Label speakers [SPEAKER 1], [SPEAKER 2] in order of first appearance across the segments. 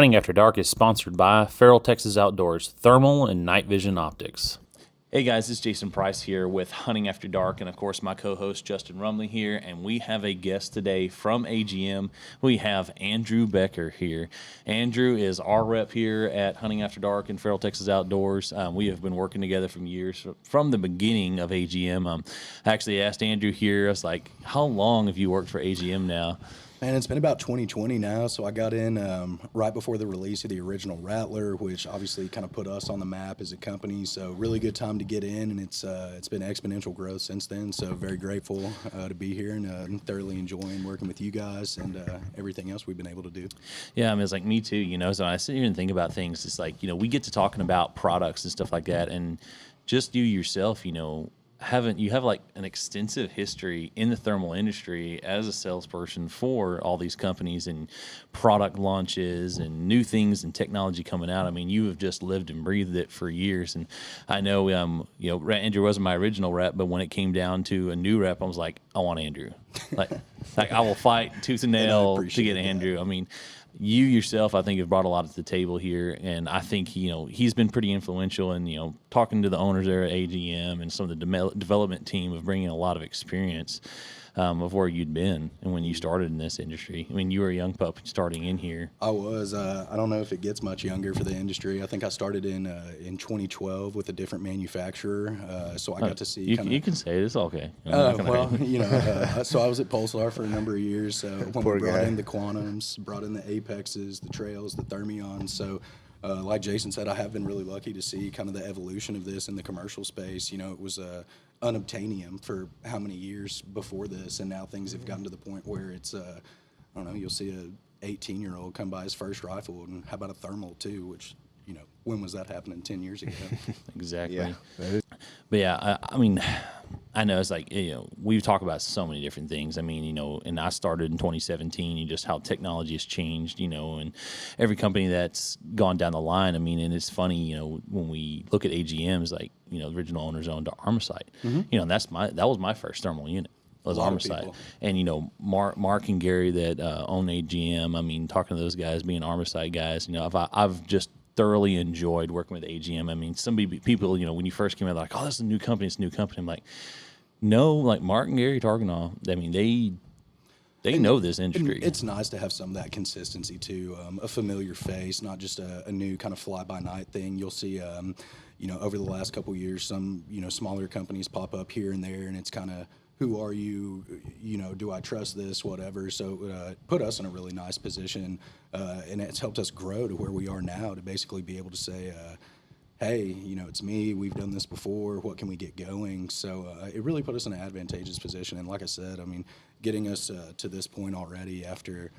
[SPEAKER 1] Hunting After Dark is sponsored by Feral Texas Outdoors Thermal and Night Vision Optics. Hey guys, it's Jason Price here with Hunting After Dark, and of course my co-host Justin Rumley here, and we have a guest today from AGM. We have Andrew Becker here. Andrew is our rep here at Hunting After Dark and Feral Texas Outdoors. We have been working together from the beginning of AGM. I actually asked Andrew here, I was like, how long have you worked for AGM now?
[SPEAKER 2] Man, it's been about 2020 now, so I got in right before the release of the original Rattler, which obviously kind of put us on the map as a company. So really good time to get in, and it's been exponential growth since then. So very grateful to be here and thoroughly enjoying working with you guys and everything else we've been able to do.
[SPEAKER 1] Yeah, I mean, it's like me too, So I sit here and think about things. It's like, we get to talking about products and stuff like that, and just you yourself, you have like an extensive history in the thermal industry as a salesperson for all these companies and product launches and new things and technology coming out. I mean, you have just lived and breathed it for years. And I know, Andrew wasn't my original rep, but when it came down to a new rep, I was like, I want Andrew. Like I will fight tooth and nail to get Andrew. I mean, you yourself, I think, have brought a lot to the table here, and I think he's been pretty influential in talking to the owners there at AGM and some of the development team of bringing a lot of experience of where you'd been and when you started in this industry. I mean, you were a young pup starting in here.
[SPEAKER 2] I was. I don't know if it gets much younger for the industry. I think I started in 2012 with a different manufacturer, so I got to see.
[SPEAKER 1] You can say it. It's okay.
[SPEAKER 2] So I was at Pulsar for a number of years. When we brought in the Quantums, brought in the Apexes, the Trails, the Thermions. So, like Jason said, I have been really lucky to see kind of the evolution of this in the commercial space. It was unobtainium for how many years before this, and now things have gotten to the point where it's I don't know, you'll see a 18-year-old come by his first rifle, and how about a thermal too, which when was that happening? 10 years ago.
[SPEAKER 1] Exactly.
[SPEAKER 3] Yeah.
[SPEAKER 1] But yeah, I mean, I know it's like, we've talked about so many different things. I mean, and I started in 2017, and just how technology has changed, and every company that's gone down the line. I mean, and it's funny, when we look at AGMs, like, the original owners owned Armasight. Mm-hmm. That was my first thermal unit. Was Armasight. And Mark and Gary that own AGM. I mean, talking to those guys, being Armasight guys, I've just thoroughly enjoyed working with AGM. I mean, people, when you first came out, they're like, oh, this is a new company. It's a new company. I'm like, no, like Mark and Gary Targanoff, I mean, they know this industry.
[SPEAKER 2] It's nice to have some of that consistency too, a familiar face, not just a new kind of fly-by-night thing. You'll see, over the last couple of years, some, smaller companies pop up here and there, and it's kind of, who are you? Do I trust this? Whatever. So put us in a really nice position, and it's helped us grow to where we are now to basically be able to say, hey, it's me. We've done this before. What can we get going? So it really put us in an advantageous position. And like I said, I mean, getting us to this point already after,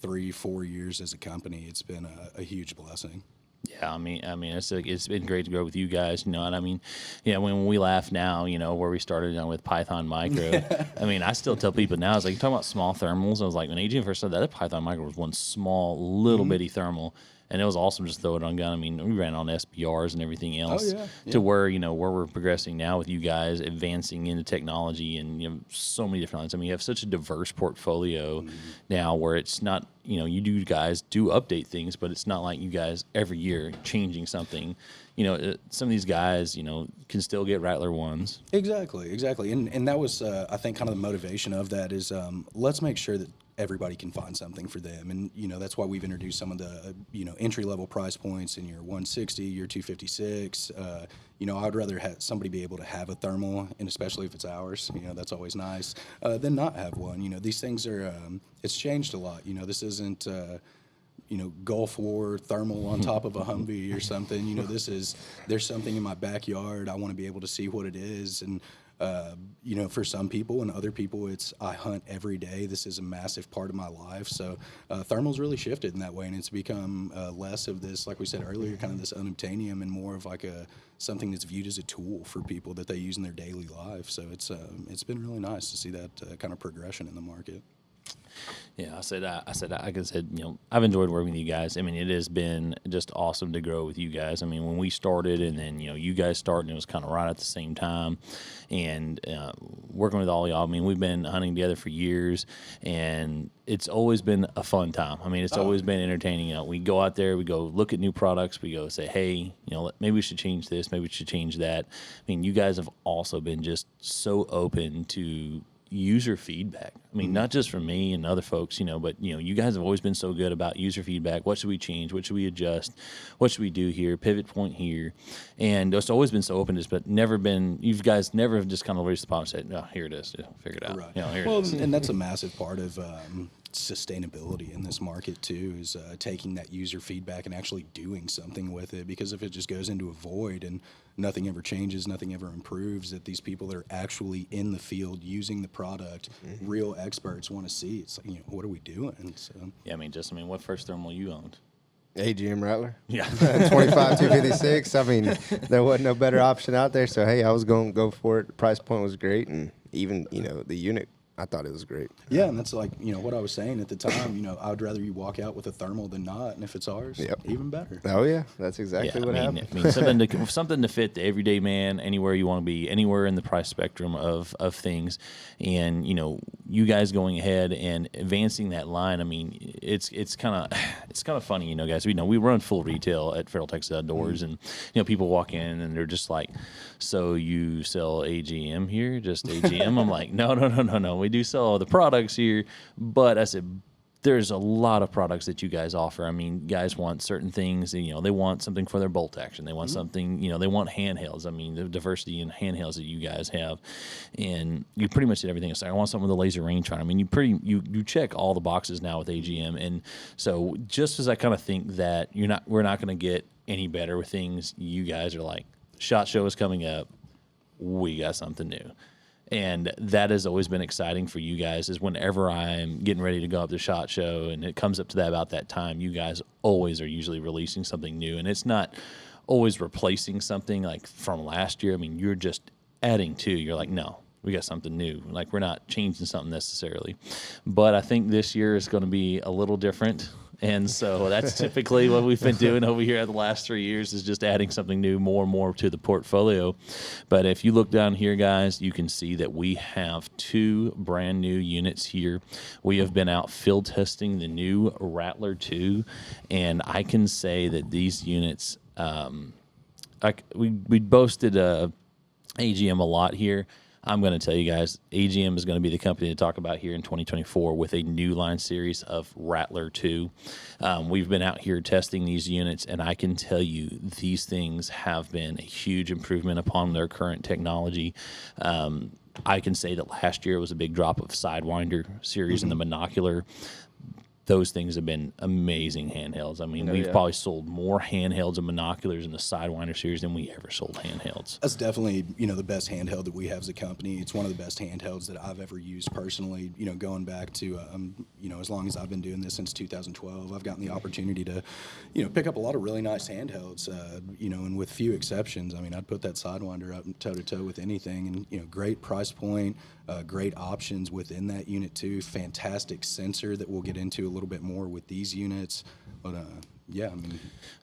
[SPEAKER 2] 3-4 years as a company, it's been a huge blessing.
[SPEAKER 1] Yeah, I mean, it's been great to grow with you guys, and I mean, when we laugh now, where we started with Python Micro. I mean, I still tell people now, it's like, you're talking about small thermals. I was like, when AGM first started, that Python Micro was one small, little bitty thermal. And it was awesome just to throw it on gun. I mean, we ran on SBRs and everything else to where, where we're progressing now with you guys, advancing into technology and, so many different lines. I mean, you have such a diverse portfolio now where it's not, you guys do update things, but it's not like you guys every year changing something. Some of these guys, can still get Rattler ones.
[SPEAKER 2] Exactly. And that was, I think, kind of the motivation of that is let's make sure that everybody can find something for them. And, that's why we've introduced some of the, entry-level price points in your 160, your 256. I'd rather have somebody be able to have a thermal, and especially if it's ours, that's always nice, than not have one. These things are, it's changed a lot. This isn't, Gulf War thermal on top of a Humvee or something. There's something in my backyard. I want to be able to see what it is. And, for some people and other people, I hunt every day. This is a massive part of my life. So thermal's really shifted in that way, and it's become less of this, like we said earlier, kind of this unobtainium, and more of like something that's viewed as a tool for people that they use in their daily life. So it's been really nice to see that kind of progression in the market.
[SPEAKER 1] Yeah, like I said, I've enjoyed working with you guys. I mean, it has been just awesome to grow with you guys. I mean, when we started, and then you guys started, and it was kind of right at the same time, and working with all y'all. I mean, we've been hunting together for years, and it's always been a fun time. I mean, it's always been entertaining. We go out there, we go look at new products, we go say, hey, maybe we should change this, maybe we should change that. I mean, you guys have also been just so open to user feedback. I mean, not just from me and other folks, but you guys have always been so good about user feedback. What should we change? What should we adjust? What should we do here? Pivot point here. And it's always been so open to this, but you guys never have just kind of raised the problem and said, no, here it is. Figure it out.
[SPEAKER 2] Right.
[SPEAKER 1] Here
[SPEAKER 2] Well,
[SPEAKER 1] it is.
[SPEAKER 2] and that's a massive part of sustainability in this market too, is taking that user feedback and actually doing something with it. Because if it just goes into a void and nothing ever changes, nothing ever improves, that these people that are actually in the field using the product, real experts, want to see, it's like, what are we doing? So
[SPEAKER 1] Yeah, what first thermal you owned?
[SPEAKER 3] AGM Rattler.
[SPEAKER 1] Yeah.
[SPEAKER 3] 25 256. I mean, there wasn't no better option out there. So hey, I was going to go for it. The price point was great, and even the unit, I thought it was great.
[SPEAKER 2] yeah, and that's like what I was saying at the time. I would rather you walk out with a thermal than not, and if it's ours,
[SPEAKER 3] Yep.
[SPEAKER 2] even better.
[SPEAKER 3] Oh yeah, that's exactly what happened.
[SPEAKER 1] I mean, something to fit the everyday man anywhere you want to be, anywhere in the price spectrum of things, and you guys going ahead and advancing that line. I mean, it's kind of funny, guys. We run full retail at Feral Texas Outdoors, and people walk in and they're just like, "So you sell AGM here? Just AGM?" I'm like, no. We do sell all the products here, but I said, there's a lot of products that you guys offer. I mean, guys want certain things. They want something for their bolt action. They want something. They want handhelds. I mean, the diversity in handhelds that you guys have, and you pretty much did everything. So I want something with a laser range finder. I mean, you check all the boxes now with AGM, and so just as I kind of think that we're not going to get any better with things. You guys are like, SHOT Show is coming up. We got something new. And that has always been exciting for you guys, is whenever I'm getting ready to go up to SHOT Show and it comes up to about that time, you guys always are usually releasing something new. And it's not always replacing something like from last year. I mean, you're just adding to. You're like, no, we got something new. Like, we're not changing something necessarily. But I think this year is going to be a little different. And so that's typically what we've been doing over here the last 3 years, is just adding something new, more and more to the portfolio. But if you look down here, guys, you can see that we have 2 brand new units here. We have been out field testing the new Rattler 2, and I can say that these units, we boasted AGM a lot here. I'm going to tell you guys, AGM is going to be the company to talk about here in 2024 with a new line series of Rattler 2. We've been out here testing these units, and I can tell you these things have been a huge improvement upon their current technology. I can say that last year was a big drop of Sidewinder series in the monocular. Those things have been amazing handhelds. I mean, we've probably sold more handhelds and binoculars in the Sidewinder series than we ever sold handhelds.
[SPEAKER 2] That's definitely, the best handheld that we have as a company. It's one of the best handhelds that I've ever used personally, going back to, as long as I've been doing this since 2012, I've gotten the opportunity to, pick up a lot of really nice handhelds, and with few exceptions. I mean, I'd put that Sidewinder up toe-to-toe with anything, and, great price point, great options within that unit too. Fantastic sensor that we'll get into a little bit more with these units. But yeah,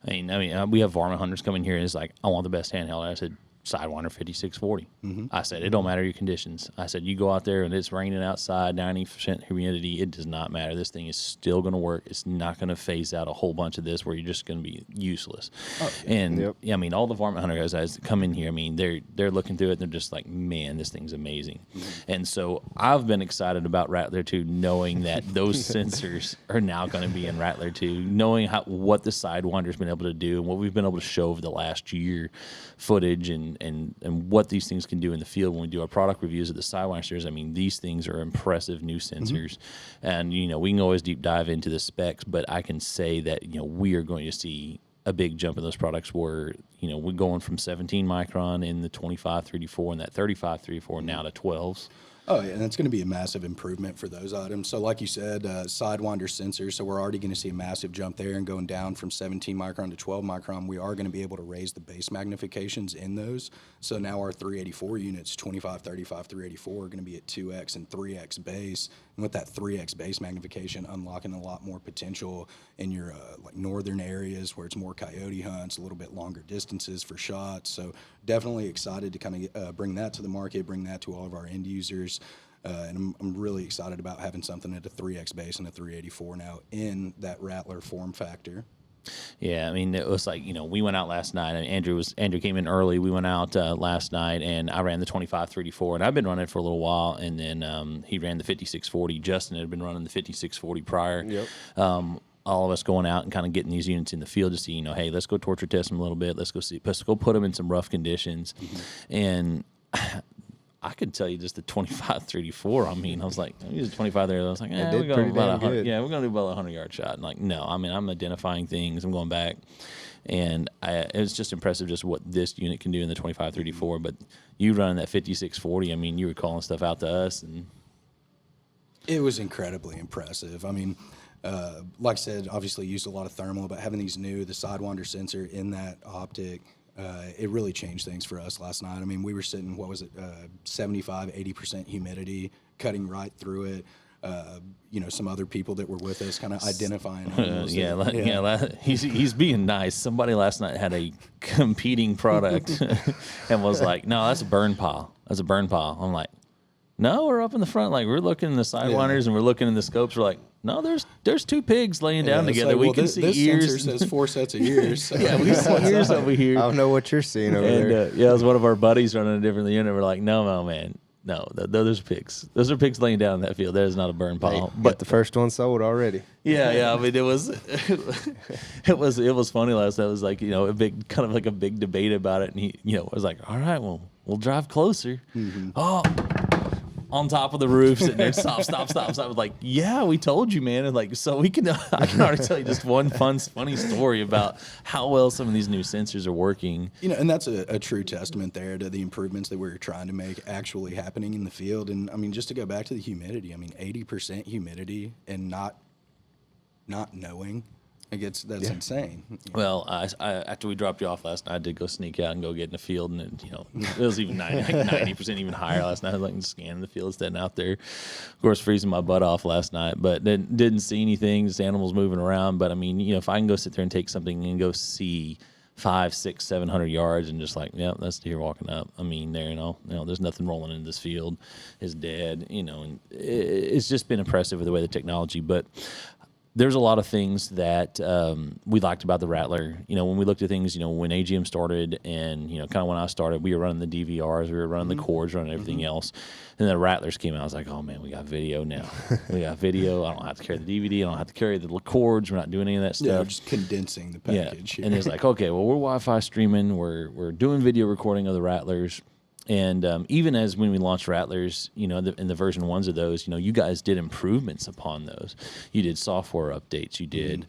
[SPEAKER 1] I mean, we have varmint hunters coming here and it's like, I want the best handheld. I said, Sidewinder 5640. I said, it don't matter your conditions. I said, you go out there and it's raining outside, 90% humidity, it does not matter. This thing is still going to work. It's not going to phase out a whole bunch of this where you're just going to be useless. And I mean, all the varmint hunter guys that come in here, I mean, they're looking through it and they're just like, man, this thing's amazing. And so I've been excited about Rattler 2, knowing that those sensors are now going to be in Rattler 2, knowing what the Sidewinder's been able to do and what we've been able to show over the last year, footage and what these things can do in the field when we do our product reviews of the Sidewinder series. I mean, these things are impressive new sensors. And, we can always deep dive into the specs, but I can say that, we are going to see a big jump in those products where, we're going from 17 micron in the 25-34 and that 35-34 now to 12s.
[SPEAKER 2] Oh, yeah, and it's going to be a massive improvement for those items. So, like you said, Sidewinder sensor. So we're already going to see a massive jump there, and going down from 17 micron to 12 micron, we are going to be able to raise the base magnifications in those. So now our 384 units, 25, 35, 384, are going to be at 2x and 3x base. And with that 3x base magnification, unlocking a lot more potential in your like northern areas where it's more coyote hunts, a little bit longer distances for shots. So definitely excited to kind of bring that to the market, bring that to all of our end users. And I'm really excited about having something at a 3x base and a 384 now in that Rattler form factor.
[SPEAKER 1] Yeah, I mean, it was like, we went out last night, and Andrew came in early. We went out last night, and I ran the 25 384, and I've been running it for a little while, and then he ran the 5640. Justin had been running the 5640 prior.
[SPEAKER 3] Yep.
[SPEAKER 1] All of us going out and kind of getting these units in the field to see, hey, let's go torture test them a little bit. Let's go put them in some rough conditions. And I could tell you just the 25 384. I mean, I was like, I used 25 there. I was like, we're going to do about 100. Yeah, we're going to do about a 100-yard shot. And like, no, I mean, I'm identifying things. I'm going back. And it was just impressive just what this unit can do in the 25 384. But you running that 5640, I mean, you were calling stuff out to us. And
[SPEAKER 2] it was incredibly impressive. I mean, like I said, obviously used a lot of thermal, but having the Sidewinder sensor in that optic, it really changed things for us last night. I mean, we were sitting, 75, 80% humidity, cutting right through it. Some other people that were with us kind of identifying.
[SPEAKER 1] He's being nice. Somebody last night had a competing product and was like, no, that's a burn pile. That's a burn pile. I'm like, no, we're up in the front. Like, we're looking in the Sidewinders and we're looking in the scopes. We're like, no, there's two pigs laying down together.
[SPEAKER 2] Like,
[SPEAKER 1] we can see
[SPEAKER 2] this
[SPEAKER 1] ears.
[SPEAKER 2] Sensor says 4 sets of ears. So.
[SPEAKER 1] Yeah, we see ears over here.
[SPEAKER 3] I don't know what you're seeing over there.
[SPEAKER 1] It was one of our buddies running a different unit. We're like, no, man. No, those are pigs. Those are pigs laying down in that field. That is not a burn pile.
[SPEAKER 3] But the first one sold already.
[SPEAKER 1] Yeah. I mean, it was funny last night. It was like, a big debate about it. And he, was like, all right, well, we'll drive closer. Mm-hmm. Oh, on top of the roof, sitting there, stop. I was like, yeah, we told you, man. And like, so I can already tell you just one funny story about how well some of these new sensors are working.
[SPEAKER 2] And that's a true testament there to the improvements that we're trying to make actually happening in the field. And I mean, just to go back to the humidity, I mean, 80% humidity and not knowing. That's insane.
[SPEAKER 1] Well, I after we dropped you off last night, I did go sneak out and go get in the field, and it was even 90% even higher last night. I was like scanning the field, standing out there, of course, freezing my butt off last night, but then didn't see anything. Just animals moving around. But I mean, if I can go sit there and take something and go see 500, 600, 700 yards and just like, yeah, that's the deer walking up. I mean, there's nothing rolling in this field. It's dead. And it's just been impressive with the way the technology, but. There's a lot of things that we liked about the Rattler. When we looked at things, when AGM started and, kind of when I started, we were running the DVRs, we were running the cords, running everything else. And then the Rattlers came out. I was like, oh, man, we got video now. We got video. I don't have to carry the DVD. I don't have to carry the cords. We're not doing any of that stuff.
[SPEAKER 2] Yeah, just condensing the package.
[SPEAKER 1] Yeah. And it's like, okay, well, we're Wi-Fi streaming. We're doing video recording of the Rattlers. And even as when we launched Rattlers, in the version 1s of those, you guys did improvements upon those. You did software updates. You did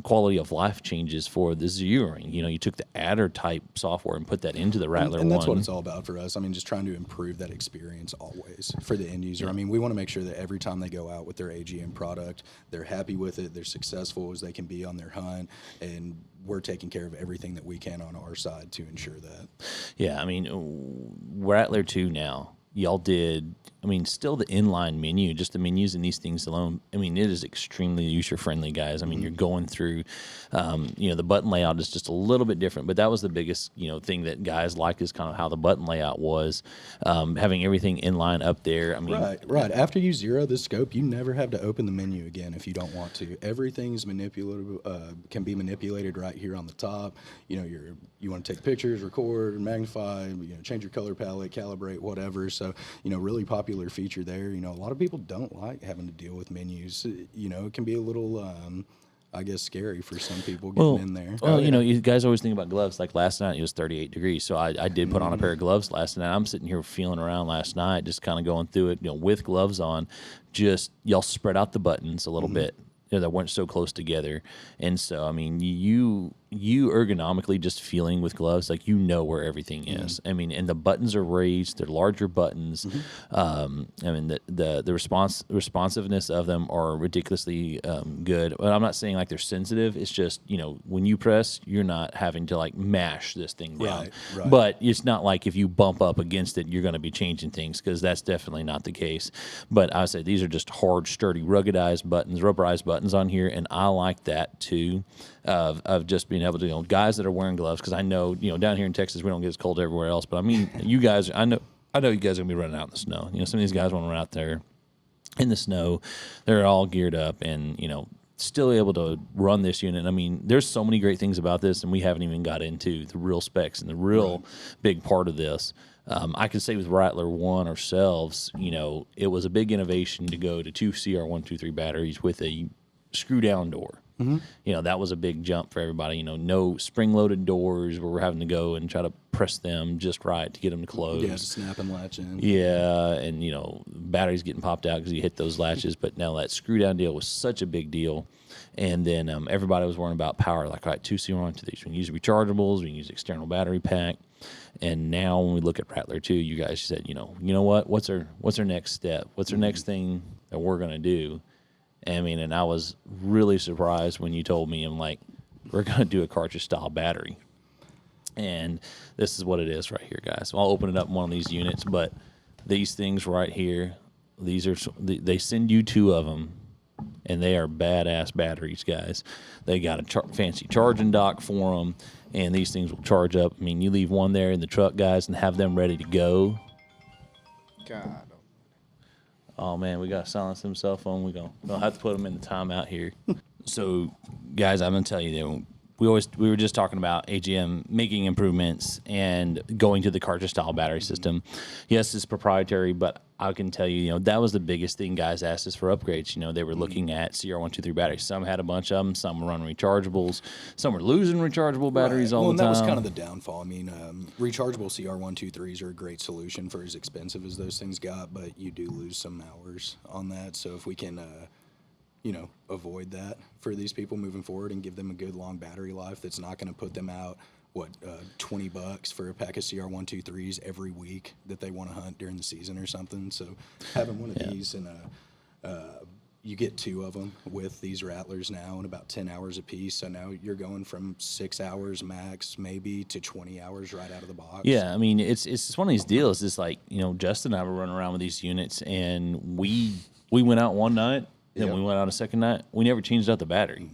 [SPEAKER 1] quality of life changes for the zeroing. You took the adder type software and put that into the Rattler
[SPEAKER 2] and that's
[SPEAKER 1] one.
[SPEAKER 2] what it's all about for us. I mean, just trying to improve that experience always for the end user. I mean, we want to make sure that every time they go out with their AGM product, they're happy with it, they're successful as they can be on their hunt, and we're taking care of everything that we can on our side to ensure that.
[SPEAKER 1] Yeah, I mean, Rattler 2 now, y'all did, still the inline menu, just the menus and these things alone. I mean, it is extremely user-friendly, guys. I mean, you're going through, the button layout is just a little bit different, but that was the biggest, thing that guys like is kind of how the button layout was, having everything inline up there. I mean,
[SPEAKER 2] right. After you zero the scope, you never have to open the menu again if you don't want to. Everything's manipulable, can be manipulated right here on the top. You want to take pictures, record, magnify, change your color palette, calibrate, whatever. So, really popular feature there. A lot of people don't like having to deal with menus. It can be a little, scary for some people getting in there.
[SPEAKER 1] Well, you guys always think about gloves. Like last night, it was 38 degrees. So I did put on a pair of gloves last night. I'm sitting here feeling around last night, just kind of going through it, with gloves on. Just y'all spread out the buttons a little bit. That weren't so close together. And so, I mean, you you ergonomically just feeling with gloves, like you know where everything is. I mean, and the buttons are raised; they're larger buttons. I mean, the responsiveness of them are ridiculously good. But I'm not saying like they're sensitive. It's just when you press, you're not having to like mash this thing down.
[SPEAKER 2] Right.
[SPEAKER 1] But it's not like if you bump up against it, you're going to be changing things, because that's definitely not the case. But I would say these are just hard, sturdy, ruggedized buttons, rubberized buttons on here, and I like that too. Of just being able to, guys that are wearing gloves, because I know, down here in Texas we don't get as cold everywhere else, but I mean, you guys, I know you guys are gonna be running out in the snow. Some of these guys want to run out there in the snow. They're all geared up and still able to run this unit. I mean, there's so many great things about this, and we haven't even got into the real specs and the real big part of this. I can say with Rattler 1 ourselves, it was a big innovation to go to 2 CR123 batteries with a screw down door. That was a big jump for everybody. No spring-loaded doors where we're having to go and try to press them just right to get them to close.
[SPEAKER 2] Yeah, snap and latch in.
[SPEAKER 1] Yeah, and batteries getting popped out because you hit those latches. But now that screw-down deal was such a big deal. And then everybody was worrying about power. Like, all right, 2 CR123s. We can use rechargeables. We can use external battery pack. And now when we look at Rattler 2, you guys said, you know what? What's our next step? What's our next thing that we're going to do? I mean, and I was really surprised when you told me, I'm like, we're going to do a cartridge style battery. And this is what it is right here, guys. So I'll open it up in one of these units, but these things right here, they send you 2 of them, and they are badass batteries, guys. They got a fancy charging dock for them, and these things will charge up. I mean, you leave one there in the truck, guys, and have them ready to go.
[SPEAKER 3] God.
[SPEAKER 1] Oh man, we got to silence them cell phone. We'll have to put them in the timeout here. So, guys, I'm gonna tell you that we were just talking about AGM making improvements and going to the cartridge style battery system. Yes, it's proprietary, but I can tell you, that was the biggest thing guys asked us for upgrades. They were looking at CR123 batteries. Some had a bunch of them. Some were running rechargeables. Some were losing rechargeable batteries all the time.
[SPEAKER 2] That was kind of the downfall. I mean, rechargeable CR123s are a great solution for as expensive as those things got, but you do lose some hours on that. So if we can, avoid that for these people moving forward and give them a good long battery life that's not going to put them out, $20 for a pack of CR123s every week that they want to hunt during the season or something. So having one of these and you get 2 of them with these Rattlers now in about 10 hours a piece. So now you're going from 6 hours max maybe to 20 hours right out of the box.
[SPEAKER 1] Yeah, I mean, it's one of these deals. It's like, Justin and I were running around with these units, and we went out one night, then we went out a second night. We never changed out the battery.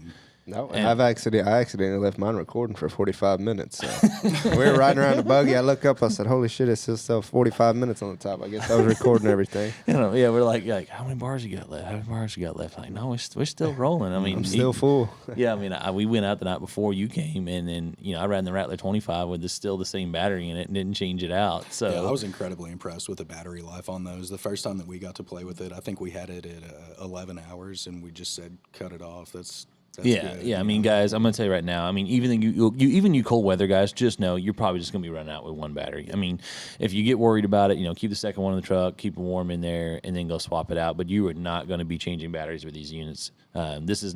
[SPEAKER 3] No, I accidentally left mine recording for 45 minutes. So. We were riding around the buggy. I look up. I said, "Holy shit! It says 45 minutes on the top." I guess I was recording everything.
[SPEAKER 1] Yeah, we're like, how many bars you got left? How many bars you got left? Like, no, we're still rolling. I mean,
[SPEAKER 3] I'm still full.
[SPEAKER 1] Yeah, I mean, we went out the night before you came, and then I ran the Rattler 25 with still the same battery in it and didn't change it out. So
[SPEAKER 2] yeah, I was incredibly impressed with the battery life on those. The first time that we got to play with it, I think we had it at 11 hours, and we just said, "Cut it off." That's good,
[SPEAKER 1] I mean, guys, I'm gonna tell you right now. I mean, even you cold weather guys, just know you're probably just gonna be running out with one battery. I mean, if you get worried about it, keep the second one in the truck, keep it warm in there, and then go swap it out. But you are not going to be changing batteries with these units. This is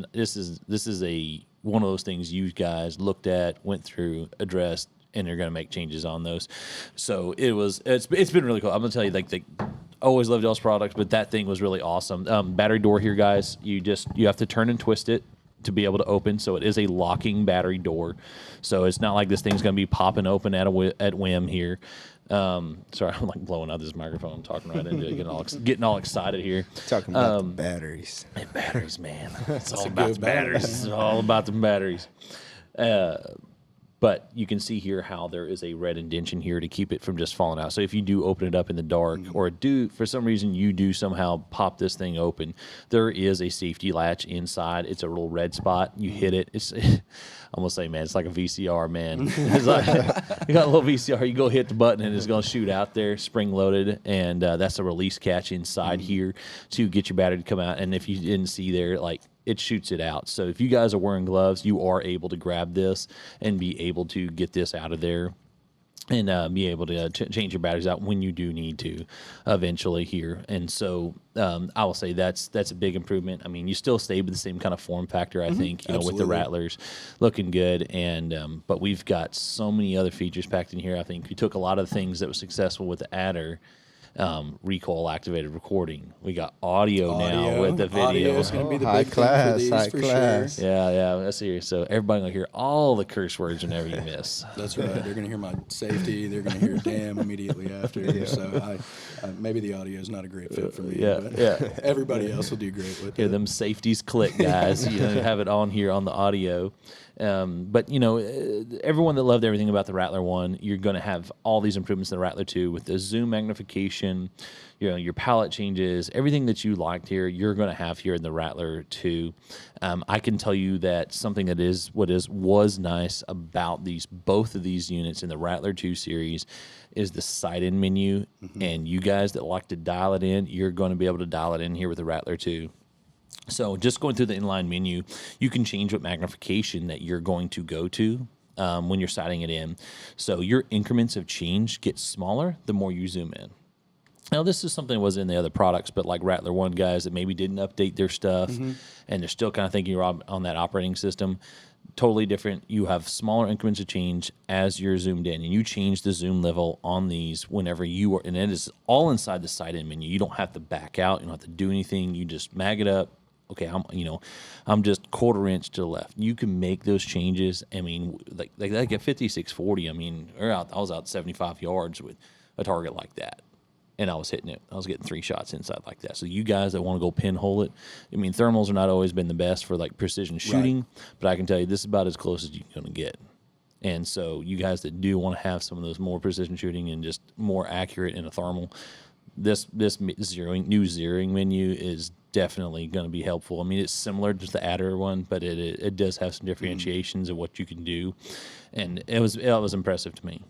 [SPEAKER 1] one of those things you guys looked at, went through, addressed, and they're going to make changes on those. So it's been really cool. I'm gonna tell you, like, always loved y'all's products, but that thing was really awesome. Battery door here, guys. You have to turn and twist it to be able to open, so it is a locking battery door. So it's not like this thing's going to be popping open at whim here. Sorry, I'm like blowing out this microphone. I'm talking right into it, getting all excited here.
[SPEAKER 3] Talking about the batteries.
[SPEAKER 1] And batteries, man. It's all about the batteries. It's all about the batteries. But you can see here how there is a red indention here to keep it from just falling out. So if you do open it up in the dark, or for some reason you do somehow pop this thing open, there is a safety latch inside. It's a little red spot. You hit it. I'm gonna say, man, it's like a VCR, man. It's like you got a little VCR. You go hit the button and it's gonna shoot out there, spring loaded, and that's a release catch inside here to get your battery to come out. And if you didn't see there, like, it shoots it out. So if you guys are wearing gloves, you are able to grab this and be able to get this out of there. and be able to change your batteries out when you do need to eventually here. And so I will say that's a big improvement. I mean, you still stay with the same kind of form factor, I think, with the
[SPEAKER 2] Absolutely.
[SPEAKER 1] Rattlers looking good. And but we've got so many other features packed in here. I think we took a lot of the things that was successful with the adder, recoil activated recording. We got audio now with the video.
[SPEAKER 2] Audio is going to be the
[SPEAKER 3] high
[SPEAKER 2] big thing
[SPEAKER 3] class,
[SPEAKER 2] for these
[SPEAKER 3] high
[SPEAKER 2] for
[SPEAKER 3] class.
[SPEAKER 2] sure.
[SPEAKER 1] Yeah, that's serious. So everybody gonna hear all the curse words whenever you miss.
[SPEAKER 2] That's right. They're going to hear my safety. They're going to hear damn immediately after. So maybe the audio is not a great fit for me.
[SPEAKER 1] Yeah,
[SPEAKER 2] but
[SPEAKER 1] yeah.
[SPEAKER 2] everybody else will do great with
[SPEAKER 1] Hear
[SPEAKER 2] it.
[SPEAKER 1] them safeties click, guys. Have it on here on the audio. But everyone that loved everything about the Rattler 1, you're going to have all these improvements in the Rattler 2 with the zoom magnification, your palette changes, everything that you liked here, you're going to have here in the Rattler 2. I can tell you that something that was nice about both of these units in the Rattler 2 series is the side-in menu, and you guys that like to dial it in, you're going to be able to dial it in here with the Rattler 2. So just going through the inline menu, you can change what magnification that you're going to go to when you're siding it in. So your increments of change get smaller the more you zoom in. Now, this is something that was in the other products, but like Rattler 1 guys that maybe didn't update their stuff and they're still kind of thinking you're on that operating system, totally different. You have smaller increments of change as you're zoomed in, and you change the zoom level on these whenever you are, and it is all inside the side-in menu. You don't have to back out. You don't have to do anything. You just mag it up. Okay, I'm just quarter inch to the left. You can make those changes. I mean, like at 5640. I mean, I was out 75 yards with a target like that, and I was hitting it. I was getting 3 shots inside like that. So you guys that want to go pinhole it, I mean, thermals are not always been the best for like precision shooting, but I can tell you this is about as close as you're going to get. And so you guys that do want to have some of those more precision shooting and just more accurate in a thermal, this new zeroing menu is definitely going to be helpful. I mean, it's similar to the adder one, but it does have some differentiations of what you can do, and it was impressive to me.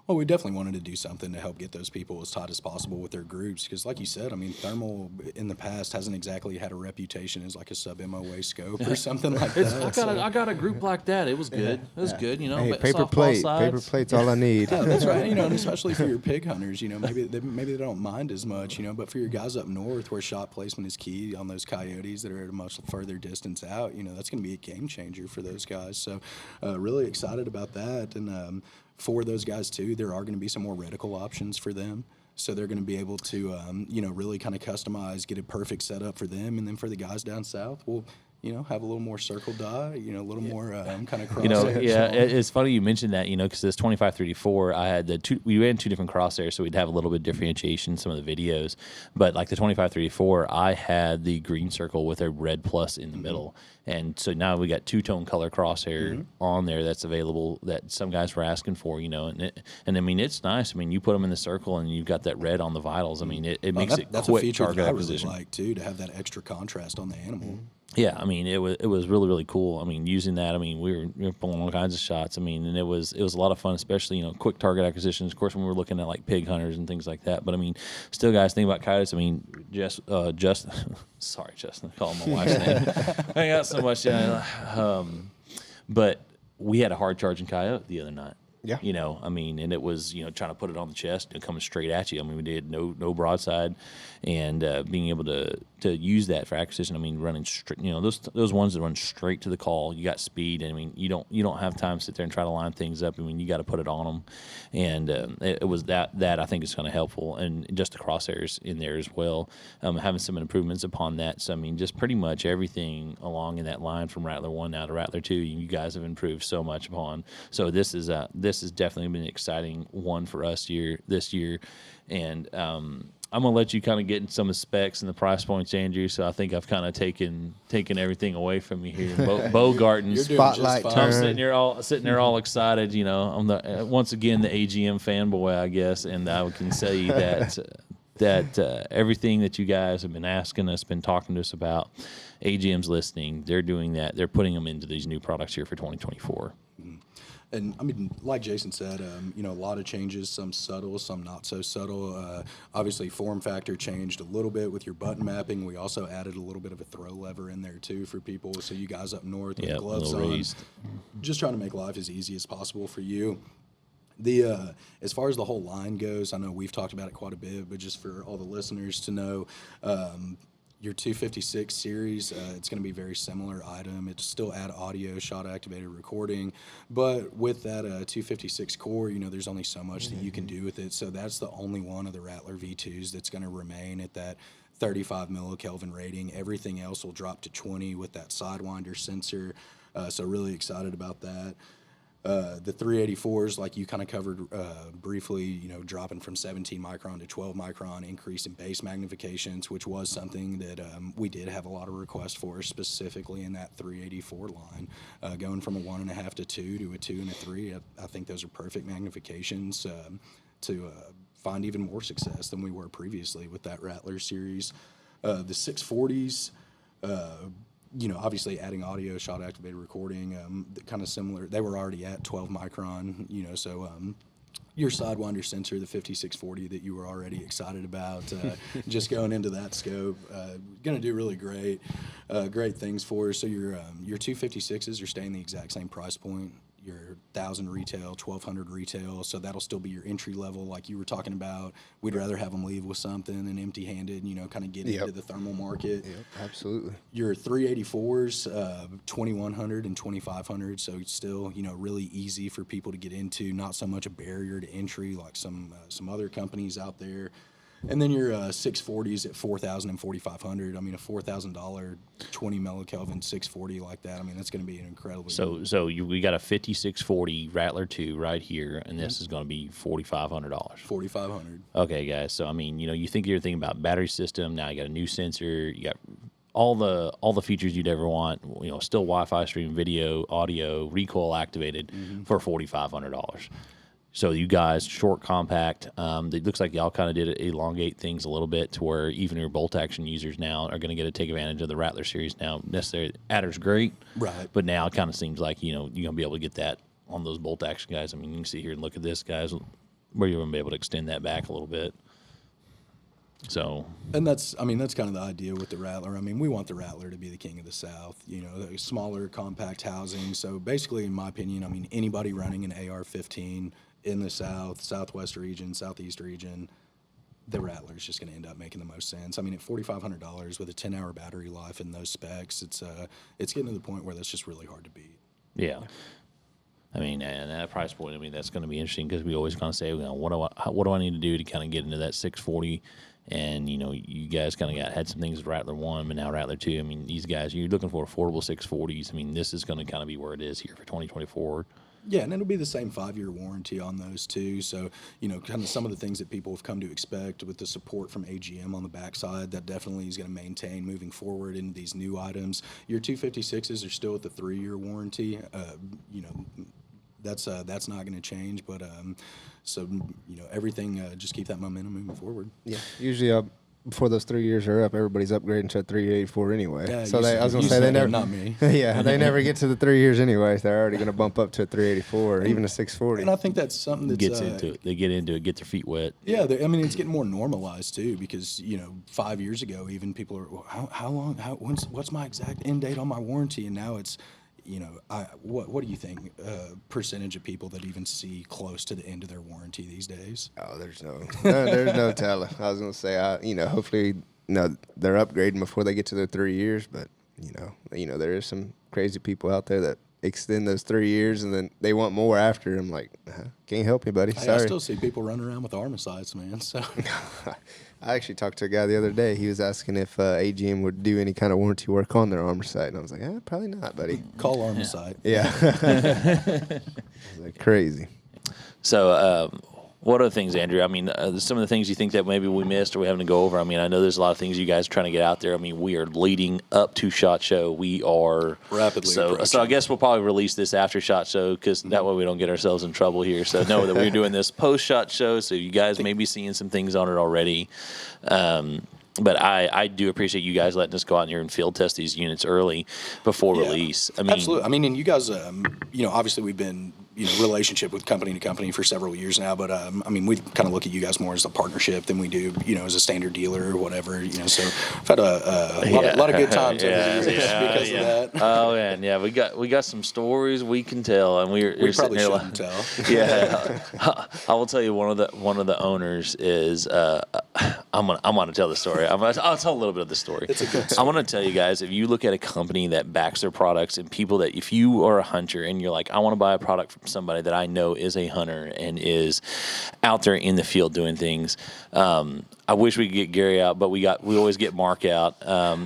[SPEAKER 2] Well, we definitely wanted to do something to help get those people as tight as possible with their groups because, like you said, I mean, thermal in the past hasn't exactly had a reputation as like a sub-MOA scope or something like that.
[SPEAKER 1] I got a group like that. It was good. It was good.
[SPEAKER 3] Hey,
[SPEAKER 1] but
[SPEAKER 3] paper
[SPEAKER 1] softball sides.
[SPEAKER 3] paper plate's all I need.
[SPEAKER 2] Yeah, that's right. And especially for your pig hunters, maybe they don't mind as much, but for your guys up north where shot placement is key on those coyotes that are at a much further distance out, that's going to be a game changer for those guys. So really excited about that. And for those guys too, there are going to be some more reticle options for them. So they're going to be able to, really kind of customize, get a perfect setup for them. And then for the guys down south, we'll, have a little more circle die, a little more kind of crosshairs.
[SPEAKER 1] It's funny you mentioned that, because this 2534, I had we ran 2 different crosshairs, so we'd have a little bit of differentiation in some of the videos. But like the 2534, I had the green circle with a red plus in the middle. And so now we got 2-tone color crosshair on there that's available that some guys were asking for, and I mean, it's nice. I mean, you put them in the circle and you've got that red on the vitals. I mean, it makes it
[SPEAKER 2] that's
[SPEAKER 1] quick
[SPEAKER 2] a feature
[SPEAKER 1] target
[SPEAKER 2] that I really
[SPEAKER 1] acquisition.
[SPEAKER 2] like too, to have that extra contrast on the animal.
[SPEAKER 1] Yeah, I mean, it was really, really cool. I mean, using that, I mean, we were pulling all kinds of shots. I mean, and it was a lot of fun, especially, quick target acquisitions. Of course, when we were looking at like pig hunters and things like that. But I mean, still, guys, think about coyotes. I mean, sorry, Justin, I call him my wife's name. I got so much, but we had a hard charging coyote the other night.
[SPEAKER 3] Yeah.
[SPEAKER 1] I mean, and it was, trying to put it on the chest and coming straight at you. I mean, we did no broadside, and being able to use that for acquisition. I mean, running straight, those ones that run straight to the call. You got speed, and I mean, you don't have time to sit there and try to line things up. I mean, you got to put it on them, and it was that I think is kind of helpful, and just the crosshairs in there as well. Having some improvements upon that. So I mean, just pretty much everything along in that line from Rattler 1 now to Rattler 2, you guys have improved so much upon. So this has definitely been an exciting one for us this year, and I'm gonna let you kind of get in some of the specs and the price points, Andrew. So I think I've kind of taken everything away from you here. Bogart's
[SPEAKER 3] Spotlight
[SPEAKER 2] I'm
[SPEAKER 3] turn.
[SPEAKER 1] I'm sitting there all excited. I'm once again the AGM fanboy, I guess, and I can say that everything that you guys have been asking us, been talking to us about, AGM's listening. They're doing that. They're putting them into these new products here for 2024.
[SPEAKER 2] And I mean, like Jason said, a lot of changes, some subtle, some not so subtle. Obviously, form factor changed a little bit with your button mapping. We also added a little bit of a throw lever in there too for people. So you guys up north with gloves on,
[SPEAKER 1] raised.
[SPEAKER 2] just trying to make life as easy as possible for you. As far as the whole line goes, I know we've talked about it quite a bit, but just for all the listeners to know, your 256 series, it's going to be a very similar item. It's still add audio, shot activated recording, but with that 256 core, there's only so much that you can do with it. So that's the only one of the Rattler V2s that's going to remain at that 35 millikelvin rating. Everything else will drop to 20 with that Sidewinder sensor. So really excited about that. The 384s, like you kind of covered briefly, dropping from 17 micron to 12 micron, increase in base magnifications, which was something that we did have a lot of requests for, specifically in that 384 line. Going from a 1.5 to 2 to a 2 and a 3, I think those are perfect magnifications to find even more success than we were previously with that Rattler series. The 640s, obviously adding audio, shot activated recording, kind of similar. They were already at 12 micron, so your Sidewinder sensor, the 5640 that you were already excited about, just going into that scope, going to do really great things for us. So your 256s are staying the exact same price point. Your 1,000 retail, 1,200 retail, so that'll still be your entry level, like you were talking about. We'd rather have them leave with something than empty-handed, kind of get into the thermal market.
[SPEAKER 3] Yep, absolutely.
[SPEAKER 2] Your 384s, 2,100 and 2,500, so it's still, really easy for people to get into, not so much a barrier to entry like some other companies out there. And then your 640s at 4,000 and 4,500. I mean, a $4,000 20 millikelvin 640 like that. I mean, that's going to be an incredible.
[SPEAKER 1] We got a 5640 Rattler 2 right here, and this is going to be $4,500.
[SPEAKER 2] $4,500.
[SPEAKER 1] Okay, guys. So I mean, you're thinking about battery system. Now you got a new sensor. You got all the features you'd ever want. Still Wi-Fi stream, video, audio, recoil activated for $4,500. So you guys, short, compact. It looks like y'all kind of did elongate things a little bit to where even your bolt action users now are going to get to take advantage of the Rattler series. Now, necessarily, adder's great,
[SPEAKER 2] right?
[SPEAKER 1] But now it kind of seems like you're going to be able to get that on those bolt action guys. I mean, you can sit here and look at this, guys, where you're going to be able to extend that back a little bit. So,
[SPEAKER 2] and that's kind of the idea with the Rattler. I mean, we want the Rattler to be the king of the South. The smaller, compact housing. So basically, in my opinion, anybody running an AR-15 in the South, Southwest region, Southeast region, the Rattler is just going to end up making the most sense. I mean, at $4,500 with a 10-hour battery life and those specs, it's getting to the point where that's just really hard to beat.
[SPEAKER 1] Yeah. I mean, and that price point, that's going to be interesting because we always kind of say, what do I need to do to kind of get into that 640? And, you guys kind of had some things with Rattler 1, but now Rattler 2. I mean, these guys, you're looking for affordable 640s. I mean, this is going to kind of be where it is here for 2024.
[SPEAKER 2] Yeah, and it'll be the same 5-year warranty on those too. So, kind of some of the things that people have come to expect with the support from AGM on the backside, that definitely is going to maintain moving forward in these new items. Your 256s are still at the 3-year warranty. That's not going to change, but everything just keep that momentum moving forward.
[SPEAKER 3] Yeah, usually before those 3 years are up, everybody's upgrading to a 384 anyway.
[SPEAKER 2] Yeah,
[SPEAKER 3] so I was going to say they never,
[SPEAKER 2] not me.
[SPEAKER 3] Yeah, they never get to the 3 years anyway. They're already going to bump up to a 384 or even a 640.
[SPEAKER 2] And I think that's something that
[SPEAKER 1] gets into it. They get into it, get their feet wet.
[SPEAKER 2] Yeah, it's getting more normalized too because 5 years ago, even people are how long? What's my exact end date on my warranty? And now it's what do you think percentage of people that even see close to the end of their warranty these days?
[SPEAKER 3] Oh, there's no telling. I was gonna say, hopefully, they're upgrading before they get to their 3 years. But there is some crazy people out there that extend those 3 years and then they want more after. I'm like, can't help you, buddy. Sorry.
[SPEAKER 2] I still see people running around with Armasites, man. So.
[SPEAKER 3] I actually talked to a guy the other day. He was asking if AGM would do any kind of warranty work on their Armor-Site. And I was like, probably not, buddy.
[SPEAKER 2] Call Armor-Site.
[SPEAKER 3] Yeah. Like crazy.
[SPEAKER 1] So what other things, Andrew? I mean, some of the things you think that maybe we missed or we having to go over. I mean, I know there's a lot of things you guys are trying to get out there. I mean, we are leading up to SHOT Show. We are
[SPEAKER 2] rapidly approaching.
[SPEAKER 1] So I guess we'll probably release this after SHOT Show because that way we don't get ourselves in trouble here. So know that we're doing this post-SHOT Show, so you guys may be seeing some things on it already. But I do appreciate you guys letting us go out here and field test these units early before release. I mean,
[SPEAKER 2] absolutely. I mean, and you guys, obviously we've been relationship with company to company for several years now. But I mean, we kind of look at you guys more as a partnership than we do, as a standard dealer or whatever. So I've had a lot of good times over the years because of that.
[SPEAKER 1] Oh man, yeah, we got some stories we can tell, and
[SPEAKER 2] We probably shouldn't tell.
[SPEAKER 1] Yeah, I will tell you one of the owners is I'm gonna tell the story. I'll tell a little bit of the story.
[SPEAKER 2] It's a good story.
[SPEAKER 1] I want to tell you guys, if you look at a company that backs their products and people that, if you are a hunter and you're like, I want to buy a product from somebody that I know is a hunter and is out there in the field doing things. I wish we could get Gary out, but we always get Mark out.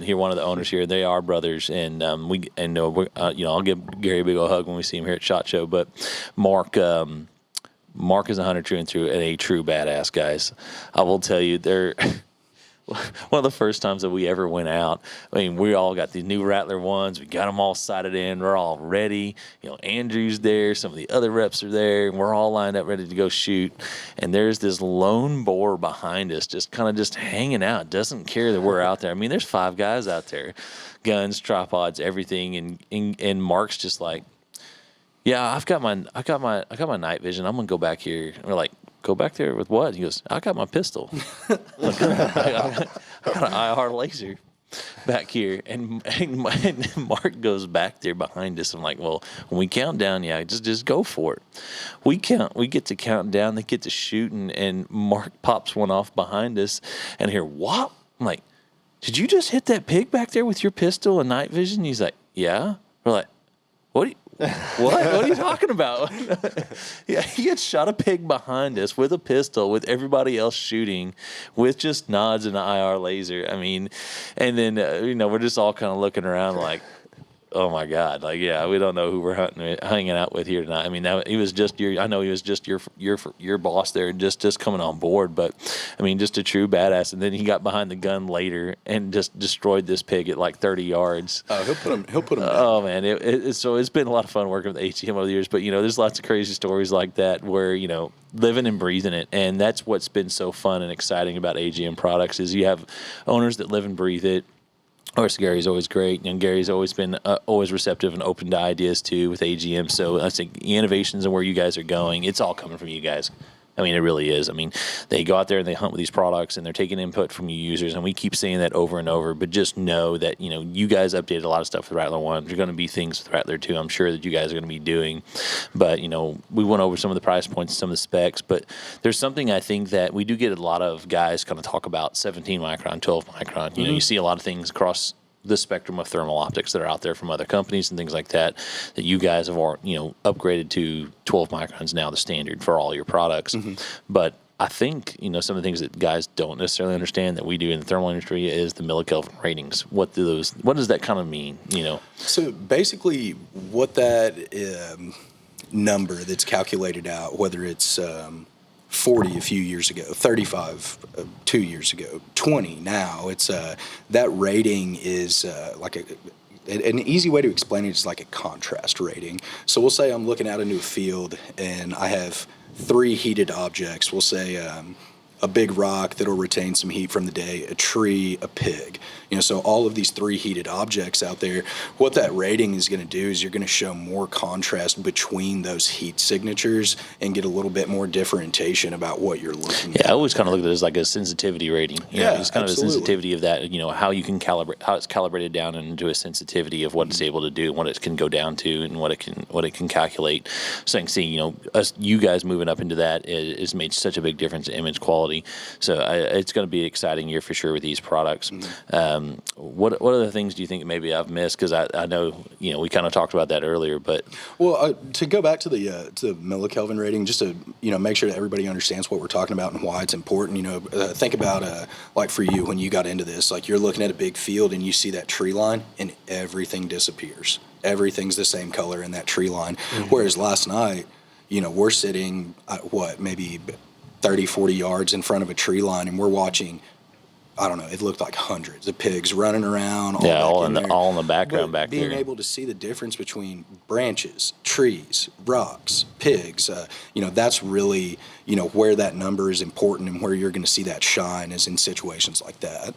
[SPEAKER 1] Here, one of the owners here, they are brothers, and I'll give Gary a big old hug when we see him here at SHOT Show. But Mark is a hunter through and through, and a true badass, guys. I will tell you, they're one of the first times that we ever went out. I mean, we all got these new Rattler ones. We got them all sighted in. We're all ready. Andrew's there. Some of the other reps are there. And we're all lined up ready to go shoot. And there's this lone boar behind us just hanging out. Doesn't care that we're out there. I mean, there's 5 guys out there. Guns, tripods, everything. And Mark's just like, yeah, I got my night vision. I'm going to go back here. And we're like, go back there with what? He goes, I got my pistol. I got an IR laser back here. And Mark goes back there behind us. I'm like, well, when we count down, yeah, just go for it. We get to count down, they get to shooting, and Mark pops one off behind us, and here, what? I'm like, did you just hit that pig back there with your pistol and night vision? He's like, yeah. We're like, what are you talking about? Yeah, he had shot a pig behind us with a pistol, with everybody else shooting, with just nods and an IR laser. I mean, and then we're just all kind of looking around like, oh my God, like, yeah, we don't know who we're hanging out with here tonight. I mean, he was just your boss there, just coming on board, but I mean, just a true badass. And then he got behind the gun later and just destroyed this pig at like 30 yards.
[SPEAKER 2] Oh, he'll put him down.
[SPEAKER 1] Oh man, so it's been a lot of fun working with AGM over the years. But there's lots of crazy stories like that where living and breathing it, and that's what's been so fun and exciting about AGM products is you have owners that live and breathe it. Of course, Gary's always great, and Gary's always been always receptive and open to ideas too with AGM. So I think the innovations and where you guys are going, it's all coming from you guys. I mean, it really is. I mean, they go out there and they hunt with these products, and they're taking input from you users, and we keep saying that over and over. But just know that you guys updated a lot of stuff with Rattler 1. There's going to be things with Rattler 2. I'm sure that you guys are going to be doing. But we went over some of the price points, some of the specs. But there's something I think that we do get a lot of guys kind of talk about 17 micron, 12 micron. You see a lot of things across the spectrum of thermal optics that are out there from other companies and things like that you guys have upgraded to 12 microns now, the standard for all your products. But I think some of the things that guys don't necessarily understand that we do in the thermal industry is the millikelvin ratings. What does that kind of mean?
[SPEAKER 2] So basically, what that number that's calculated out, whether it's 40 a few years ago, 35 2 years ago, 20 now. It's that rating is like an easy way to explain it is like a contrast rating. So we'll say I'm looking out into a field and I have 3 heated objects. We'll say a big rock that'll retain some heat from the day, a tree, a pig. So all of these 3 heated objects out there, what that rating is going to do is you're going to show more contrast between those heat signatures and get a little bit more differentiation about what you're looking at.
[SPEAKER 1] Yeah, I always kind of look at it as like a sensitivity rating. It's kind of a sensitivity of that, how you can calibrate, how it's calibrated down into a sensitivity of what it's able to do and what it can go down to and what it can calculate. So I can see, you guys moving up into that has made such a big difference in image quality. So it's going to be an exciting year for sure with these products. What other things do you think maybe I've missed? Because I know we kind of talked about that earlier, but
[SPEAKER 2] to go back to the millikelvin rating, just to make sure that everybody understands what we're talking about and why it's important. Think about like for you when you got into this, like you're looking at a big field and you see that tree line and everything disappears. Everything's the same color in that tree line. Whereas last night, we're sitting at maybe 30, 40 yards in front of a tree line, and we're watching. I don't know. It looked like hundreds of pigs running around.
[SPEAKER 1] All in the background back there.
[SPEAKER 2] Being able to see the difference between branches, trees, rocks, pigs. That's really where that number is important and where you're going to see that shine is in situations like that.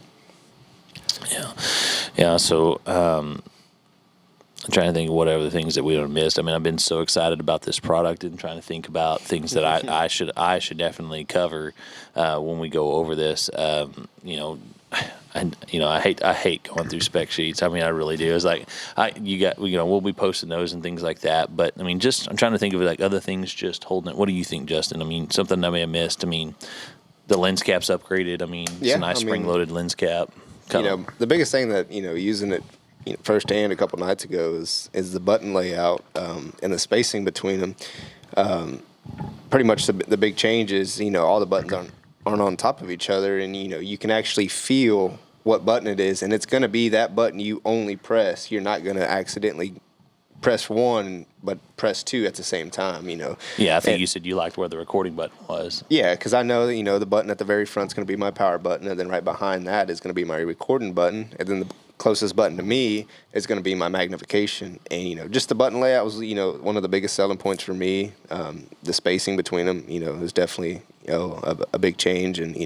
[SPEAKER 1] Yeah. So I'm trying to think of what other things that we would have missed. I mean, I've been so excited about this product and trying to think about things that I should definitely cover when we go over this. I hate going through spec sheets. I mean, I really do. It's like we'll be posting those and things like that. But I mean, just I'm trying to think of like other things just holding it. What do you think, Justin? I mean, something I may have missed. I mean, the lens cap's upgraded. I mean, it's a nice spring-loaded lens cap.
[SPEAKER 3] The biggest thing that using it firsthand a couple nights ago is the button layout and the spacing between them. Pretty much the big change is all the buttons aren't on top of each other, and you can actually feel what button it is, and it's going to be that button you only press. You're not going to accidentally press one but press two at the same time.
[SPEAKER 1] Yeah, I think you said you liked where the recording button was.
[SPEAKER 3] Yeah, because I know that the button at the very front is going to be my power button, and then right behind that is going to be my recording button, and then the closest button to me is going to be my magnification. And just the button layout was one of the biggest selling points for me. The spacing between them is definitely a big change, and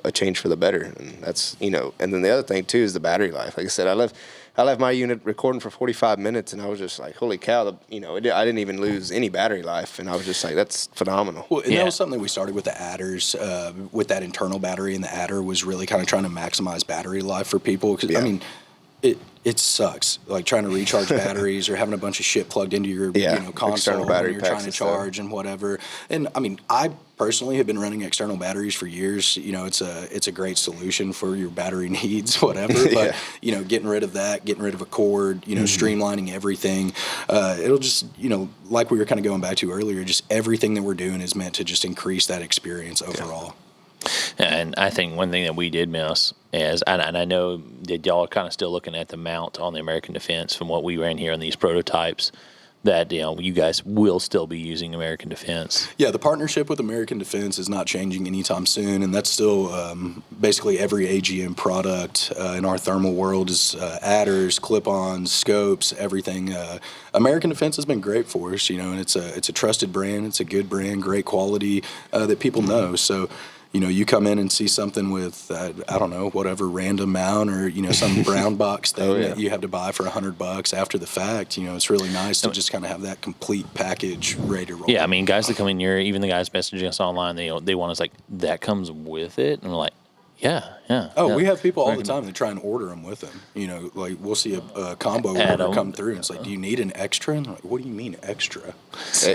[SPEAKER 3] a change for the better. And that's and then the other thing too is the battery life. Like I said, I left my unit recording for 45 minutes, and I was just like, holy cow, I didn't even lose any battery life, and I was just like, that's phenomenal.
[SPEAKER 2] Well, and that was something that we started with the adders, with that internal battery, and the adder was really kind of trying to maximize battery life for people. Because I mean, it sucks, like trying to recharge batteries or having a bunch of shit plugged into your console when you're trying to charge and whatever. And I mean, I personally have been running external batteries for years. It's a great solution for your battery needs, whatever. But getting rid of that, getting rid of a cord, streamlining everything, it'll just like we were kind of going back to earlier, just everything that we're doing is meant to just increase that experience overall.
[SPEAKER 1] And I think one thing that we did miss is, and I know that y'all are kind of still looking at the mount on the American Defense from what we ran here on these prototypes, that you guys will still be using American Defense.
[SPEAKER 2] Yeah, the partnership with American Defense is not changing anytime soon, and that's still basically every AGM product in our thermal world is adders, clip-ons, scopes, everything. American Defense has been great for us, and it's a trusted brand, it's a good brand, great quality that people know. So you come in and see something with, I don't know, whatever random mount or, some brown box thing that you have to buy for $100 after the fact. It's really nice to just kind of have that complete package ready to roll.
[SPEAKER 1] Yeah, I mean, guys that come in here, even the guys messaging us online, they want us like, that comes with it? And we're like, yeah.
[SPEAKER 2] Oh, we have people all the time that try and order them with them. Like we'll see a combo order come through, and it's like, do you need an extra? And I'm like, what do you mean extra?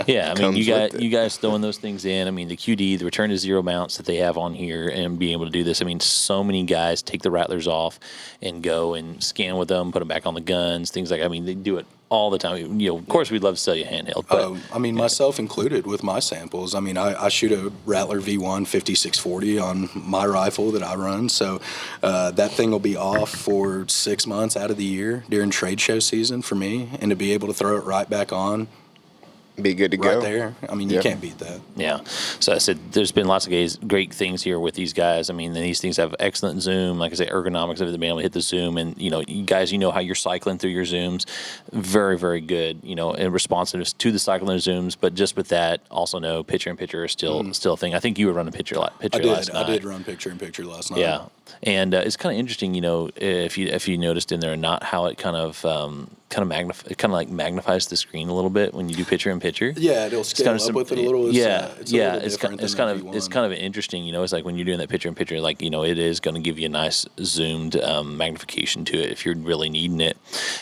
[SPEAKER 1] Yeah, I mean, you guys throwing those things in. I mean, the QD, the return to zero mounts that they have on here, and being able to do this. I mean, so many guys take the Rattlers off and go and scan with them, put them back on the guns, things like. I mean, they do it all the time. Of course, we'd love to sell you a handheld. But,
[SPEAKER 2] I mean, myself included with my samples. I mean, I shoot a Rattler V1 5640 on my rifle that I run, so that thing will be off for 6 months out of the year during trade show season for me, and to be able to throw it right back on,
[SPEAKER 3] be good to go
[SPEAKER 2] right there. I mean, you can't beat that.
[SPEAKER 1] Yeah. So I said, there's been lots of great things here with these guys. I mean, these things have excellent zoom. Like I say, ergonomics of being able to hit the zoom, and you guys, how you're cycling through your zooms, very, very good. And responsiveness to the cycling zooms. But just with that, also know picture in picture is still a thing. I think you were running picture last night.
[SPEAKER 2] I did run picture in picture last night.
[SPEAKER 1] Yeah. And it's kind of interesting, if you noticed in there, not how it kind of magnifies the screen a little bit when you do picture in picture.
[SPEAKER 2] Yeah, it'll scale up with it a little.
[SPEAKER 1] It's kind of interesting. It's like when you're doing that picture in picture, like it is going to give you a nice zoomed magnification to it if you're really needing it.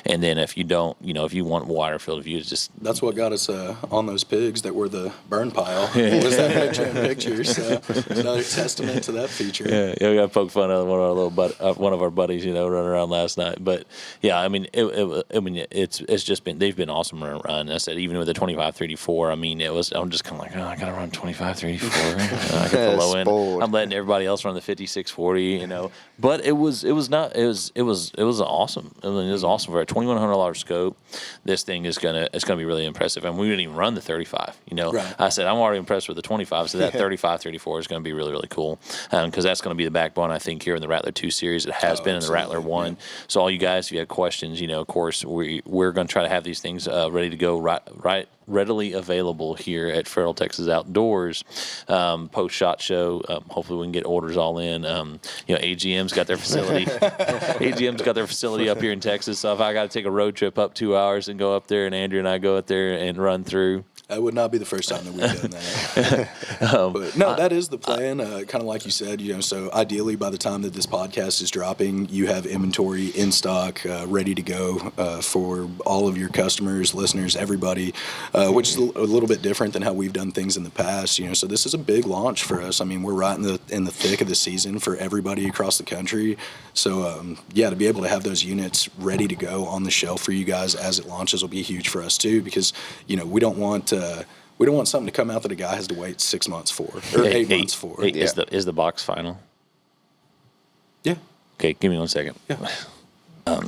[SPEAKER 1] And then if you don't, if you want wider field of view, it's just
[SPEAKER 2] that's what got us on those pigs that were the burn pile. Was that picture in picture? So another testament to that feature.
[SPEAKER 1] Yeah, we got to poke fun at one of our buddies, running around last night. But yeah, I mean, it's just been, they've been awesome to run. I said, even with the 25-34, I mean, I'm just kind of like, I got to run 25-34. I got the low end. I'm letting everybody else run the 56-40, But it was awesome. I mean, it was awesome for a $2,100 scope. This thing it's gonna be really impressive. And we didn't even run the 35.
[SPEAKER 2] Right.
[SPEAKER 1] I said I'm already impressed with the 25, so that 35-34 is going to be really, really cool, because that's going to be the backbone, I think, here in the Rattler 2 series. It has been in the Rattler 1. Yeah. So all you guys, if you have questions, of course, we're going to try to have these things ready to go readily available here at Fertile Texas Outdoors post SHOT Show. Hopefully we can get orders all in. AGM's got their facility. AGM's got their facility up here in Texas. So if I got to take a road trip up 2 hours and go up there, and Andrew and I go up there and run through.
[SPEAKER 2] That would not be the first time that we've done that. But no, that is the plan. Kind of like you said, so ideally by the time that this podcast is dropping, you have inventory in stock, ready to go for all of your customers, listeners, everybody, which is a little bit different than how we've done things in the past. So this is a big launch for us. I mean, we're right in the thick of the season for everybody across the country. So to be able to have those units ready to go on the shelf for you guys as it launches will be huge for us too, because we don't want something to come out that a guy has to wait 6 months for or 8 months for.
[SPEAKER 1] Is the box final?
[SPEAKER 2] Yeah.
[SPEAKER 1] Okay, give me 1 second.
[SPEAKER 2] Yeah.
[SPEAKER 1] All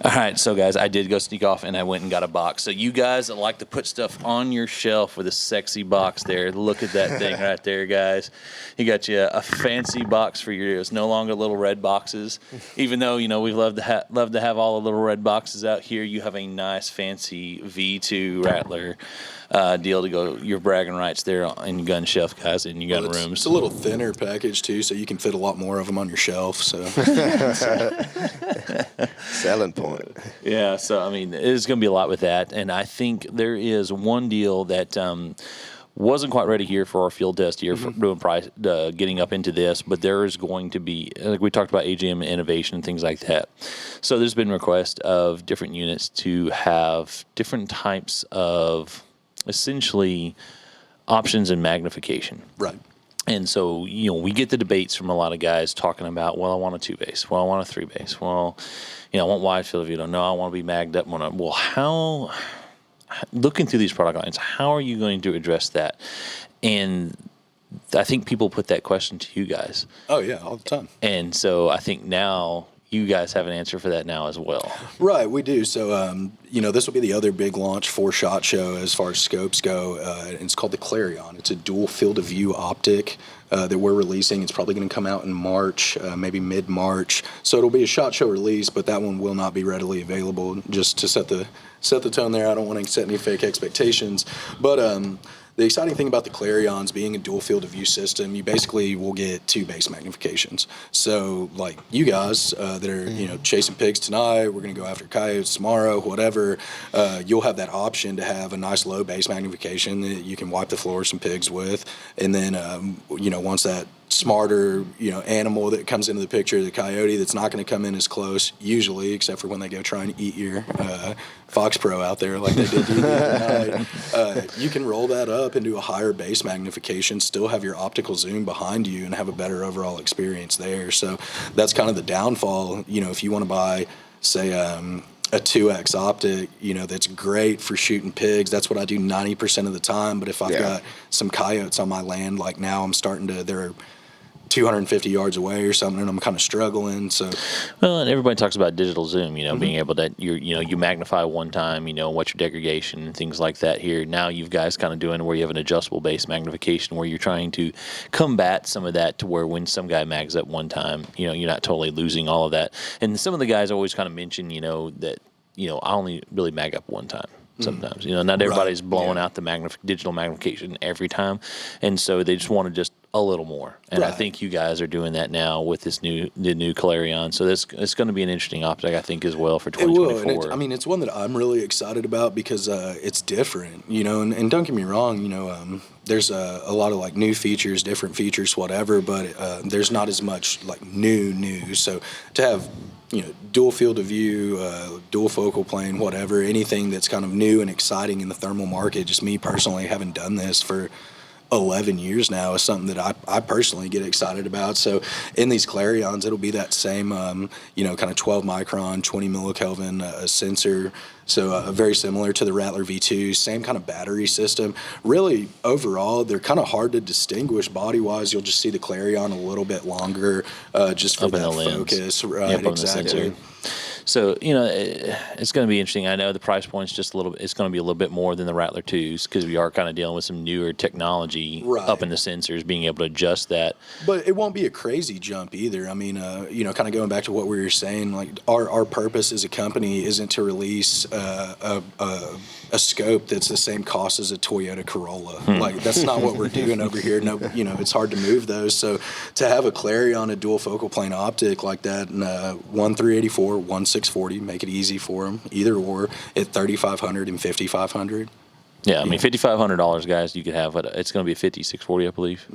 [SPEAKER 1] right, so guys, I did go sneak off and I went and got a box. So you guys that like to put stuff on your shelf with a sexy box there, look at that thing right there, guys. You got you a fancy box for your. It's no longer little red boxes, even though we love to have all the little red boxes out here. You have a nice fancy V2 Rattler deal to go. Your bragging rights there in your gun shelf, guys, in your gun rooms.
[SPEAKER 2] It's a little thinner package too, so you can fit a lot more of them on your shelf. So.
[SPEAKER 3] Selling point.
[SPEAKER 1] Yeah, so I mean, there's going to be a lot with that, and I think there is one deal that wasn't quite ready here for our field test here for doing price, getting up into this, but there is going to be, like we talked about AGM innovation and things like that. So there's been requests of different units to have different types of essentially options and magnification.
[SPEAKER 2] Right.
[SPEAKER 1] And so, we get the debates from a lot of guys talking about, well, I want a 2-base. Well, I want a 3-base. Well, I want wide field of view. No, I want to be magged up. Well, how, looking through these product lines, how are you going to address that? And I think people put that question to you guys.
[SPEAKER 2] Oh, yeah, all the time.
[SPEAKER 1] And so I think now you guys have an answer for that now as well.
[SPEAKER 2] Right, we do. So, this will be the other big launch for SHOT Show as far as scopes go. It's called the Clarion. It's a dual field of view optic that we're releasing. It's probably going to come out in March, maybe mid-March. So it'll be a SHOT Show release, but that one will not be readily available. Just to set the tone there, I don't want to set any fake expectations. But the exciting thing about the Clarions being a dual field of view system, you basically will get 2 base magnifications. So like you guys that are chasing pigs tonight, we're going to go after coyotes tomorrow, whatever, you'll have that option to have a nice low base magnification that you can wipe the floor of some pigs with. And then once that smarter animal that comes into the picture, the coyote, that's not going to come in as close usually, except for when they go try and eat your Fox Pro out there like they did the other night. You can roll that up into a higher base magnification, still have your optical zoom behind you, and have a better overall experience there. So that's kind of the downfall. If you want to buy, say, a 2X optic, that's great for shooting pigs. That's what I do 90% of the time. But if I've got some coyotes on my land, like now I'm starting to, they're 250 yards away or something, and I'm kind of struggling. So,
[SPEAKER 1] well, and everybody talks about digital zoom, being able to, you magnify one time, what's your degradation and things like that here. Now you've guys kind of doing where you have an adjustable base magnification where you're trying to combat some of that to where when some guy mags up one time, you're not totally losing all of that. And some of the guys always kind of mention, that, I only really mag up one time. Sometimes, not everybody's blowing out the digital magnification every time, and so they just want to just a little more. And I think you guys are doing that now with the new Clarion. So it's going to be an interesting optic, I think, as well for 2024.
[SPEAKER 2] It will. And it's one that I'm really excited about because it's different, and don't get me wrong, there's a lot of like new features, different features, whatever, but there's not as much like new. So to have dual field of view, dual focal plane, whatever, anything that's kind of new and exciting in the thermal market, just me personally having done this for 11 years now is something that I personally get excited about. So in these Clarions, it'll be that same, kind of 12 micron, 20 millikelvin sensor. So very similar to the Rattler V2, same kind of battery system. Really, overall, they're kind of hard to distinguish body-wise. You'll just see the Clarion a little bit longer just for that focus. Right,
[SPEAKER 1] yep,
[SPEAKER 2] exactly.
[SPEAKER 1] So, it's going to be interesting. I know the price point's just a little bit, it's going to be a little bit more than the Rattler 2s because we are kind of dealing with some newer technology
[SPEAKER 2] Right.
[SPEAKER 1] up in the sensors, being able to adjust that.
[SPEAKER 2] But it won't be a crazy jump either. I mean, kind of going back to what we were saying, like our purpose as a company isn't to release a scope that's the same cost as a Toyota Corolla. Like that's not what we're doing over here. No, it's hard to move those. So to have a Clarion, a dual focal plane optic like that, and 1.384, 1.640, make it easy for them, either or at 3,500 and 5,500.
[SPEAKER 1] Yeah, I mean, $5,500, guys, you could have it. It's going to be a 5640, I believe.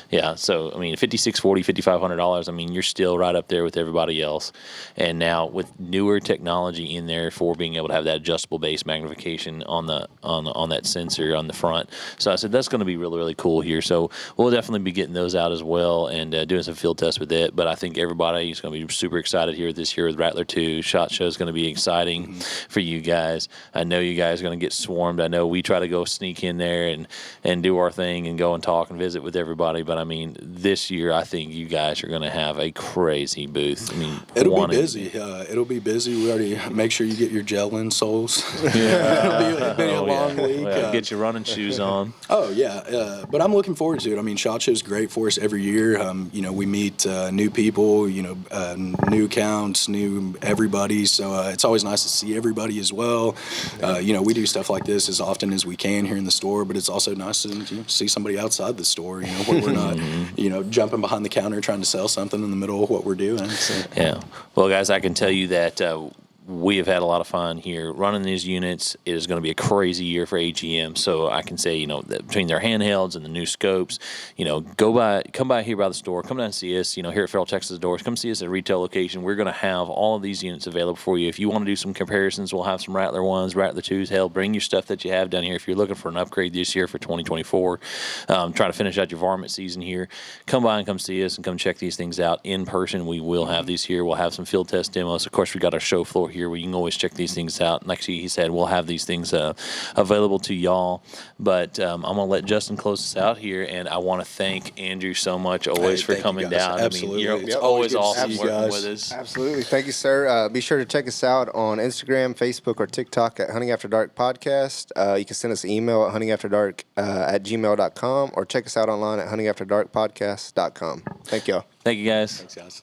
[SPEAKER 1] Yeah, so, I mean, 5640, $5,500, I mean, you're still right up there with everybody else. And now with newer technology in there for being able to have that adjustable base magnification on that sensor on the front. So I said that's going to be really, really cool here. So we'll definitely be getting those out as well and doing some field tests with it. But I think everybody is going to be super excited here this year with Rattler 2. SHOT Show is going to be exciting for you guys. I know you guys are going to get swarmed. I know we try to go sneak in there and do our thing and go and talk and visit with everybody. But I mean, this year I think you guys are going to have a crazy booth. I mean,
[SPEAKER 2] it'll be busy. It'll be busy. We already make sure you get your gel insoles. It'll be a long week.
[SPEAKER 1] Well, get your running shoes on.
[SPEAKER 2] Oh yeah, but I'm looking forward to it. I mean, SHOT Show's great for us every year. We meet new people, new accounts, new everybody. So it's always nice to see everybody as well. We do stuff like this as often as we can here in the store, but it's also nice to see somebody outside the store. Where we're not, jumping behind the counter trying to sell something in the middle of what we're doing. So.
[SPEAKER 1] Yeah. Well, guys, I can tell you that we have had a lot of fun here running these units. It is going to be a crazy year for AGM. So I can say, that between their handhelds and the new scopes, come by here by the store, come down and see us, here at Federal Texas Doors, come see us at a retail location. We're going to have all of these units available for you. If you want to do some comparisons, we'll have some Rattler 1s, Rattler 2s. Hell, bring your stuff that you have down here. If you're looking for an upgrade this year for 2024, trying to finish out your varmint season here, come by and come see us and come check these things out in person. We will have these here. We'll have some field test demos. Of course, we got our show floor here where you can always check these things out. Like he said, we'll have these things available to y'all. But I'm going to let Justin close us out here, and I want to thank Andrew so much always for coming down.
[SPEAKER 2] Absolutely.
[SPEAKER 1] I mean, you're always awesome working
[SPEAKER 2] guys.
[SPEAKER 1] with us.
[SPEAKER 3] Absolutely. Thank you, sir. Be sure to check us out on Instagram, Facebook, or TikTok at Hunting After Dark Podcast. You can send us an email at huntingafterdark at gmail.com or check us out online at huntingafterdarkpodcast.com. Thank y'all.
[SPEAKER 1] Thank you, guys.
[SPEAKER 2] Thanks, guys.